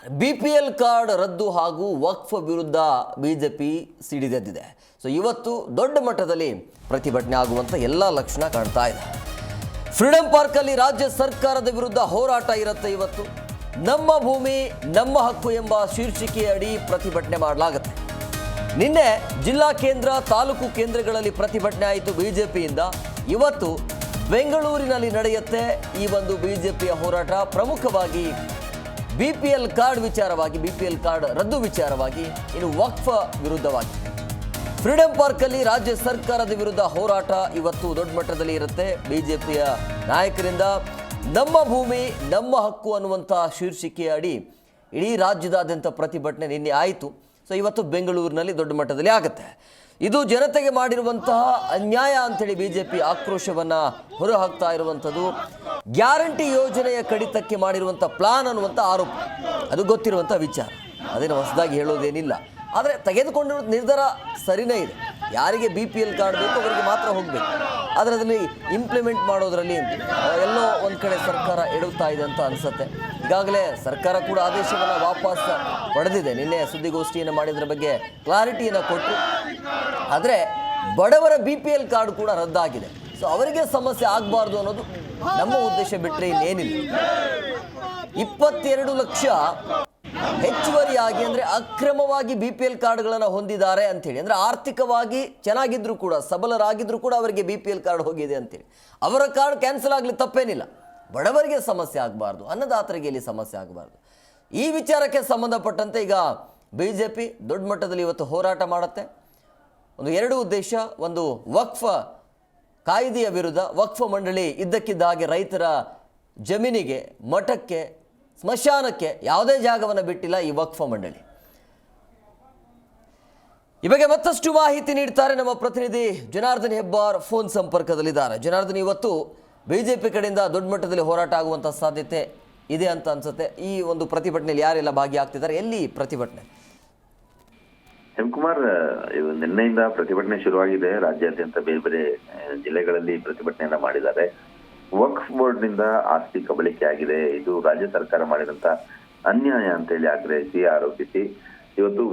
BPL card ರದ್ದು ಹಾಗೂ ವಕ್ಫ್ ವಿರುದ್ಧ ಬಿಜೆಪಿ ಸಿಡಿದೆದ್ದಿದೆ. ಸೊ ಇವತ್ತು ದೊಡ್ಡ ಮಟ್ಟದಲ್ಲಿ ಪ್ರತಿಭಟನೆ ಆಗುವಂತ ಎಲ್ಲ ಲಕ್ಷಣ ಕಾಣ್ತಾ ಇದೆ. ಫ್ರೀಡಂ ಪಾರ್ಕ್ ಅಲ್ಲಿ ರಾಜ್ಯ ಸರ್ಕಾರದ ವಿರುದ್ಧ ಹೋರಾಟ ಇರುತ್ತೆ. ಇವತ್ತು ನಮ್ಮ ಭೂಮಿ ನಮ್ಮ ಹಕ್ಕು ಎಂಬ ಶೀರ್ಷಿಕೆ ಅಡಿ ಪ್ರತಿಭಟನೆ ಮಾಡಲಾಗುತ್ತೆ. ನಿನ್ನೆ ಜಿಲ್ಲಾ ಕೇಂದ್ರ ತಾಲೂಕು ಕೇಂದ್ರಗಳಲ್ಲಿ ಪ್ರತಿಭಟನೆ ಆಯಿತು ಬಿಜೆಪಿಯಿಂದ. ಇವತ್ತು ಬೆಂಗಳೂರಿನಲ್ಲಿ ನಡೆಯುತ್ತೆ ಈ ಒಂದು ಬಿಜೆಪಿಯ ಹೋರಾಟ. ಪ್ರಮುಖವಾಗಿ BPL ಕಾರ್ಡ್ ವಿಚಾರವಾಗಿ, BPL ಕಾರ್ಡ್ ರದ್ದು ವಿಚಾರವಾಗಿ, ಇನ್ನು ವಕ್ಫ್ ವಿರುದ್ಧವಾಗಿ. ಫ್ರೀಡಂ ಪಾರ್ಕಲ್ಲಿ ರಾಜ್ಯ ಸರ್ಕಾರದ ವಿರುದ್ಧ ಹೋರಾಟ ಇವತ್ತು ದೊಡ್ಡ ಮಟ್ಟದಲ್ಲಿ ಇರುತ್ತೆ. ಬಿಜೆಪಿಯ ನಾಯಕರಿಂದ ನಮ್ಮ ಭೂಮಿ ನಮ್ಮ ಹಕ್ಕು ಅನ್ನುವಂಥ ಶೀರ್ಷಿಕೆಯ ಅಡಿ ಇಡೀ ರಾಜ್ಯದಾದ್ಯಂತ ಪ್ರತಿಭಟನೆ ನಿನ್ನೆ ಆಯಿತು. ಸೊ ಇವತ್ತು ಬೆಂಗಳೂರಿನಲ್ಲಿ ದೊಡ್ಡ ಮಟ್ಟದಲ್ಲಿ ಆಗುತ್ತೆ. ಇದು ಜನತೆಗೆ ಮಾಡಿರುವಂತಹ ಅನ್ಯಾಯ ಅಂತೇಳಿ ಬಿಜೆಪಿ ಆಕ್ರೋಶವನ್ನು ಹೊರಹಾಕ್ತಾ ಇರುವಂಥದ್ದು. ಗ್ಯಾರಂಟಿ ಯೋಜನೆಯ ಕಡಿತಕ್ಕೆ ಮಾಡಿರುವಂಥ ಪ್ಲಾನ್ ಅನ್ನುವಂಥ ಆರೋಪ, ಅದು ಗೊತ್ತಿರುವಂಥ ವಿಚಾರ, ಅದೇನು ಹೊಸದಾಗಿ ಹೇಳೋದೇನಿಲ್ಲ. ಆದರೆ ತೆಗೆದುಕೊಂಡಿರೋ ನಿರ್ಧಾರ ಸರಿನೇ ಇದೆ. ಯಾರಿಗೆ BPL ಕಾರ್ಡ್ ಬೇಕು ಅವರಿಗೆ ಮಾತ್ರ ಹೋಗಬೇಕು. ಆದರೆ ಅದರಲ್ಲಿ ಇಂಪ್ಲಿಮೆಂಟ್ ಮಾಡೋದರಲ್ಲಿ ಎಲ್ಲೋ ಒಂದು ಕಡೆ ಸರ್ಕಾರ ಎಡುತ್ತಾ ಇದೆ ಅಂತ ಅನಿಸುತ್ತೆ. ಈಗಾಗಲೇ ಸರ್ಕಾರ ಕೂಡ ಆದೇಶವನ್ನು ವಾಪಸ್ ಪಡೆದಿದೆ. ನಿನ್ನೆ ಸುದ್ದಿಗೋಷ್ಠಿಯನ್ನು ಮಾಡಿದ್ರ ಬಗ್ಗೆ ಕ್ಲಾರಿಟಿಯನ್ನು ಕೊಟ್ಟರು. ಆದರೆ ಬಡವರ BPL ಕಾರ್ಡ್ ಕೂಡ ರದ್ದಾಗಿದೆ. ಸೊ ಅವರಿಗೆ ಸಮಸ್ಯೆ ಆಗಬಾರ್ದು ಅನ್ನೋದು ನಮ್ಮ ಉದ್ದೇಶ, ಬಿಟ್ಟರೆ ಇನ್ನೇನಿಲ್ಲ. 22 ಲಕ್ಷ ಹೆಚ್ಚುವರಿಯಾಗಿ ಅಂದರೆ ಅಕ್ರಮವಾಗಿ BPL ಕಾರ್ಡ್ಗಳನ್ನು ಹೊಂದಿದ್ದಾರೆ ಅಂಥೇಳಿ, ಅಂದರೆ ಆರ್ಥಿಕವಾಗಿ ಚೆನ್ನಾಗಿದ್ರು ಕೂಡ, ಸಬಲರಾಗಿದ್ದರೂ ಕೂಡ ಅವರಿಗೆ BPL ಕಾರ್ಡ್ ಹೋಗಿದೆ ಅಂತೇಳಿ. ಅವರ ಕಾರ್ಡ್ ಕ್ಯಾನ್ಸಲ್ ಆಗಲಿ ತಪ್ಪೇನಿಲ್ಲ. ಬಡವರಿಗೆ ಸಮಸ್ಯೆ ಆಗಬಾರ್ದು, ಅನ್ನದಾತರಿಗೆ ಇಲ್ಲಿ ಸಮಸ್ಯೆ ಆಗಬಾರ್ದು. ಈ ವಿಚಾರಕ್ಕೆ ಸಂಬಂಧಪಟ್ಟಂತೆ ಈಗ ಬಿಜೆಪಿ ದೊಡ್ಡ ಮಟ್ಟದಲ್ಲಿ ಇವತ್ತು ಹೋರಾಟ ಮಾಡುತ್ತೆ. ಒಂದು ಎರಡು ಉದ್ದೇಶ. ಒಂದು ವಕ್ಫ್ ಕಾಯ್ದೆಯ ವಿರುದ್ಧ. ವಕ್ಫ್ ಮಂಡಳಿ ಇದ್ದಕ್ಕಿದ್ದ ಹಾಗೆ ರೈತರ ಜಮೀನಿಗೆ, ಮಠಕ್ಕೆ, ಸ್ಮಶಾನಕ್ಕೆ ಯಾವುದೇ ಜಾಗವನ್ನು ಬಿಟ್ಟಿಲ್ಲ ಈ ವಕ್ಫ್ ಮಂಡಳಿ. ಈ ಬಗ್ಗೆ ಮತ್ತಷ್ಟು ಮಾಹಿತಿ ನೀಡ್ತಾರೆ ನಮ್ಮ ಪ್ರತಿನಿಧಿ ಜನಾರ್ದನ್ ಹೆಬ್ಬಾರ್ ಫೋನ್ ಸಂಪರ್ಕದಲ್ಲಿದ್ದಾರೆ. ಜನಾರ್ದನ್, ಇವತ್ತು ಬಿಜೆಪಿ ಕಡೆಯಿಂದ ದೊಡ್ಡ ಮಟ್ಟದಲ್ಲಿ ಹೋರಾಟ ಆಗುವಂಥ ಸಾಧ್ಯತೆ ಇದೆ ಅಂತ ಅನ್ಸುತ್ತೆ. ಈ ಒಂದು ಪ್ರತಿಭಟನೆಯಲ್ಲಿ ಯಾರೆಲ್ಲ ಭಾಗಿಯಾಗ್ತಿದ್ದಾರೆ, ಎಲ್ಲಿ ಪ್ರತಿಭಟನೆ? ಹೇಮಕುಮಾರ್, ನಿನ್ನೆಯಿಂದ ಪ್ರತಿಭಟನೆ ಶುರುವಾಗಿದೆ. ರಾಜ್ಯಾದ್ಯಂತ ಬೇರೆ ಬೇರೆ ಜಿಲ್ಲೆಗಳಲ್ಲಿ ಪ್ರತಿಭಟನೆಯನ್ನ ಮಾಡಿದ್ದಾರೆ. ವಕ್ಫ್ ಬೋರ್ಡ್ ನಿಂದ ಆಸ್ತಿ ಕಬಳಿಕೆ ಆಗಿದೆ, ಇದು ರಾಜ್ಯ ಸರ್ಕಾರ ಮಾಡಿದಂತ ಅನ್ಯಾಯ ಅಂತ ಹೇಳಿ ಆಗ್ರಹಿಸಿ ಆರೋಪಿಸಿ ಇವತ್ತು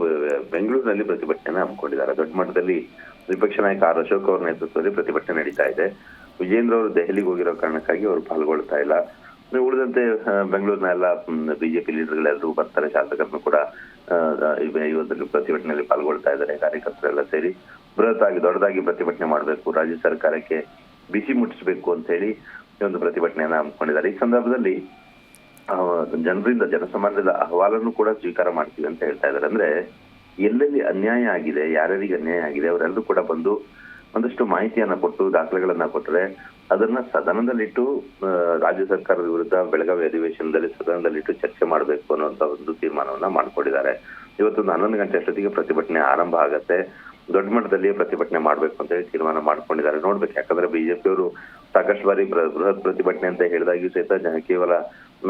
ಬೆಂಗಳೂರಿನಲ್ಲಿ ಪ್ರತಿಭಟನೆಯನ್ನ ಹಮ್ಮಿಕೊಂಡಿದ್ದಾರೆ. ದೊಡ್ಡ ಮಟ್ಟದಲ್ಲಿ ವಿಪಕ್ಷ ನಾಯಕ ಆರ್ ಅಶೋಕ್ ಅವರ ನೇತೃತ್ವದಲ್ಲಿ ಪ್ರತಿಭಟನೆ ನಡೀತಾ ಇದೆ. ವಿಜೇಂದ್ರ ಅವರು ದೆಹಲಿಗೆ ಹೋಗಿರೋ ಕಾರಣಕ್ಕಾಗಿ ಅವರು ಪಾಲ್ಗೊಳ್ತಾ ಇಲ್ಲ. ಉಳಿದಂತೆ ಬೆಂಗಳೂರಿನ ಎಲ್ಲ ಬಿಜೆಪಿ ಲೀಡರ್ಗಳೆಲ್ಲರೂ ಬರ್ತಾರೆ. ಶಾಸಕರನ್ನು ಕೂಡ ಇವತ್ತು ಪ್ರತಿಭಟನೆಯಲ್ಲಿ ಪಾಲ್ಗೊಳ್ತಾ ಇದ್ದಾರೆ. ಕಾರ್ಯಕರ್ತರೆಲ್ಲ ಸೇರಿ ದೊಡ್ಡದಾಗಿ ಪ್ರತಿಭಟನೆ ಮಾಡಬೇಕು, ರಾಜ್ಯ ಸರ್ಕಾರಕ್ಕೆ ಬಿಸಿ ಮುಟ್ಟಿಸಬೇಕು ಅಂತ ಹೇಳಿ ಈ ಒಂದು ಪ್ರತಿಭಟನೆಯನ್ನ ಹಮ್ಮಿಕೊಂಡಿದ್ದಾರೆ. ಈ ಸಂದರ್ಭದಲ್ಲಿ ಜನರಿಂದ, ಜನಸಮಾಜದ ಅಹವಾಲನ್ನು ಕೂಡ ಸ್ವೀಕಾರ ಮಾಡ್ತೀವಿ ಅಂತ ಹೇಳ್ತಾ ಇದ್ದಾರೆ. ಅಂದ್ರೆ ಎಲ್ಲೆಲ್ಲಿ ಅನ್ಯಾಯ ಆಗಿದೆ, ಯಾರ್ಯಾರಿಗೆ ಅನ್ಯಾಯ ಆಗಿದೆ ಅವರೆಲ್ಲರೂ ಕೂಡ ಬಂದು ಒಂದಷ್ಟು ಮಾಹಿತಿಯನ್ನ ಕೊಟ್ಟು, ದಾಖಲೆಗಳನ್ನ ಕೊಟ್ಟರೆ ಅದನ್ನ ಸದನದಲ್ಲಿಟ್ಟು ರಾಜ್ಯ ಸರ್ಕಾರದ ವಿರುದ್ಧ ಬೆಳಗಾವಿ ಅಧಿವೇಶನದಲ್ಲಿ ಸದನದಲ್ಲಿಟ್ಟು ಚರ್ಚೆ ಮಾಡಬೇಕು ಅನ್ನುವಂತ ಒಂದು ತೀರ್ಮಾನವನ್ನ ಮಾಡ್ಕೊಂಡಿದ್ದಾರೆ. ಇವತ್ತೊಂದು 11 ಗಂಟೆ ಅಷ್ಟೊತ್ತಿಗೆ ಪ್ರತಿಭಟನೆ ಆರಂಭ ಆಗತ್ತೆ. ದೊಡ್ಡ ಮಟ್ಟದಲ್ಲಿ ಪ್ರತಿಭಟನೆ ಮಾಡ್ಬೇಕು ಅಂತ ಹೇಳಿ ತೀರ್ಮಾನ ಮಾಡ್ಕೊಂಡಿದ್ದಾರೆ. ನೋಡ್ಬೇಕು, ಯಾಕಂದ್ರೆ ಬಿಜೆಪಿಯವರು ಸಾಕಷ್ಟು ಬಾರಿ ಬೃಹತ್ ಪ್ರತಿಭಟನೆ ಅಂತ ಹೇಳಿದಾಗಿಯೂ ಸಹಿತ ಕೇವಲ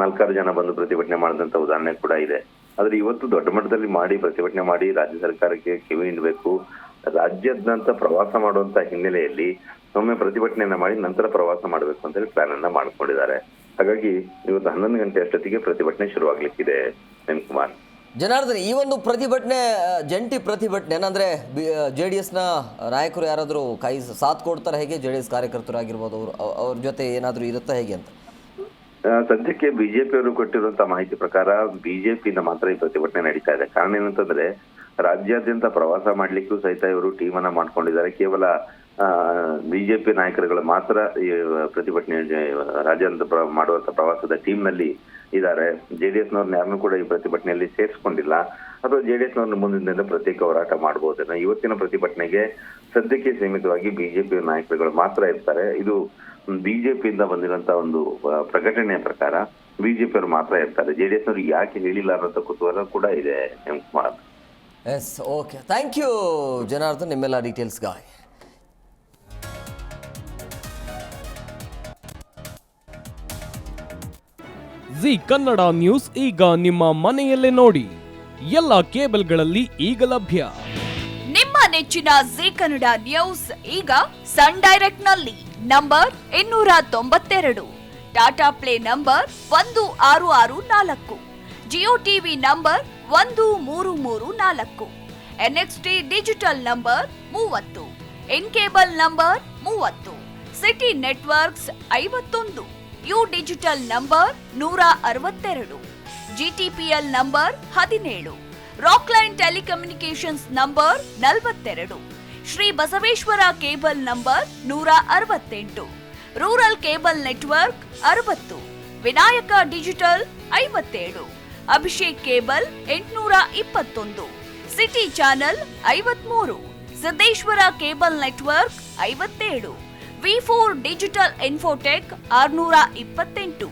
4-6 ಜನ ಬಂದು ಪ್ರತಿಭಟನೆ ಮಾಡಿದಂತ ಉದಾಹರಣೆ ಕೂಡ ಇದೆ. ಆದ್ರೆ ಇವತ್ತು ದೊಡ್ಡ ಮಟ್ಟದಲ್ಲಿ ಮಾಡಿ ಪ್ರತಿಭಟನೆ ಮಾಡಿ ರಾಜ್ಯ ಸರ್ಕಾರಕ್ಕೆ ಕಿವಿ ಹಿಂಡಬೇಕು, ರಾಜ್ಯಾದ್ಯಂತ ಪ್ರವಾಸ ಮಾಡುವಂತ ಹಿನ್ನೆಲೆಯಲ್ಲಿ ಒಮ್ಮೆ ಪ್ರತಿಭಟನೆಯನ್ನ ಮಾಡಿ ನಂತರ ಪ್ರವಾಸ ಮಾಡಬೇಕು ಅಂತ ಹೇಳಿ ಪ್ಲಾನ್ ಅನ್ನ ಮಾಡ್ಕೊಂಡಿದ್ದಾರೆ. ಹಾಗಾಗಿ ಇವತ್ತು 11 ಗಂಟೆ ಅಷ್ಟೊತ್ತಿಗೆ ಪ್ರತಿಭಟನೆ ಶುರುವಾಗ್ಲಿಕ್ಕಿದೆ. ಹೇಮಕುಮಾರ್, ಜನಾರ್ದನ್, ಈ ಒಂದು ಪ್ರತಿಭಟನೆ ಜಂಟಿ ಪ್ರತಿಭಟನೆ ಅಂದ್ರೆ JDS-ನ ನಾಯಕರು ಯಾರಾದರೂ ಸಾಥ್ ಕೊಡ್ತಾರೆ ಹೇಗೆ? JDS ಕಾರ್ಯಕರ್ತರಾಗಿರ್ಬೋದು, ಅವ್ರ ಜೊತೆ ಏನಾದರೂ ಇರುತ್ತಾ ಹೇಗೆ ಅಂತ? ಸದ್ಯಕ್ಕೆ ಬಿಜೆಪಿ ಅವರು ಕೊಟ್ಟಿರುವಂತಹ ಮಾಹಿತಿ ಪ್ರಕಾರ ಬಿಜೆಪಿಯಿಂದ ಮಾತ್ರ ಈ ಪ್ರತಿಭಟನೆ ನಡೀತಾ ಇದೆ. ಕಾರಣ ಏನಂತಂದ್ರೆ ರಾಜ್ಯಾದ್ಯಂತ ಪ್ರವಾಸ ಮಾಡ್ಲಿಕ್ಕೂ ಸಹಿತ ಇವರು ಟೀಮ್ ಅನ್ನ ಮಾಡ್ಕೊಂಡಿದ್ದಾರೆ. ಕೇವಲ ಬಿಜೆಪಿ ನಾಯಕರುಗಳು ಮಾತ್ರ ಈ ಪ್ರತಿಭಟನೆ ರಾಜ್ಯಾದ್ಯಂತ ಮಾಡುವಂತ ಪ್ರವಾಸದ ಟೀಮ್ ನಲ್ಲಿ ಇದ್ದಾರೆ. JDS-ನವ್ರನ್ನ ಯಾರನ್ನೂ ಕೂಡ ಈ ಪ್ರತಿಭಟನೆಯಲ್ಲಿ ಸೇರಿಸ್ಕೊಂಡಿಲ್ಲ. ಅಥವಾ JDS-ನವ್ರನ್ನ ಮುಂದಿನಿಂದ ಪ್ರತ್ಯೇಕ ಹೋರಾಟ ಮಾಡಬಹುದೇನೋ. ಇವತ್ತಿನ ಪ್ರತಿಭಟನೆಗೆ ಸದ್ಯಕ್ಕೆ ಸೀಮಿತವಾಗಿ ಬಿಜೆಪಿ ನಾಯಕರುಗಳು ಮಾತ್ರ ಇರ್ತಾರೆ. ಇದು ಬಿಜೆಪಿಯಿಂದ ಬಂದಿರುವಂತಹ ಒಂದು ಪ್ರಕಟಣೆಯ ಪ್ರಕಾರ ಬಿಜೆಪಿ ಅವರು ಮಾತ್ರ ಇರ್ತಾರೆ. JDS-ನವ್ರು ಯಾಕೆ ಹೇಳಿಲ್ಲ ಅನ್ನೋ ಕುತೂಹಲ ಕೂಡ ಇದೆ. Hemakumar, yes, okay, thank you Janardhan, ನಿಮ್ಮೆಲ್ಲ ಡೀಟೇಲ್ಸ್ಗಾಗಿ. ಜಿ ಕನ್ನಡ ನ್ಯೂಸ್ ಈಗ ನಿಮ್ಮ ಮನೆಯಲ್ಲೇ ನೋಡಿ. ಎಲ್ಲ ಕೇಬಲ್ಗಳಲ್ಲಿ ಈಗ ಲಭ್ಯ. ನಿಮ್ಮ ನೆಚ್ಚಿನ ಜಿ ಕನ್ನಡ ನ್ಯೂಸ್ ಈಗ ಸನ್ ಡೈರೆಕ್ಟ್ ನಲ್ಲಿ number 292, Tata play number 1664, Jio TV number 1334, NXT digital number 30, in cable number 30, city networks 51, U digital number 162, GTPL number 17, Rockline telecommunications number 42, Shri Basaveshwara cable number 168, rural cable network 60, Vinayaka digital 57, Abhishek cable 821, city channel 53, Siddeshwara cable network 57, V4 digital Infotech 628,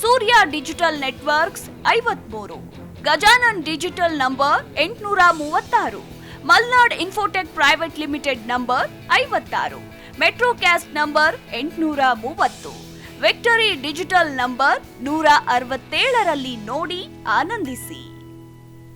Surya digital networks 53, Gajanan digital number 836, Malnad infotech private limited number 56, metrocast number 830, victory digital number 167ರಲ್ಲಿ ನೋಡಿ ಆನಂದಿಸಿ.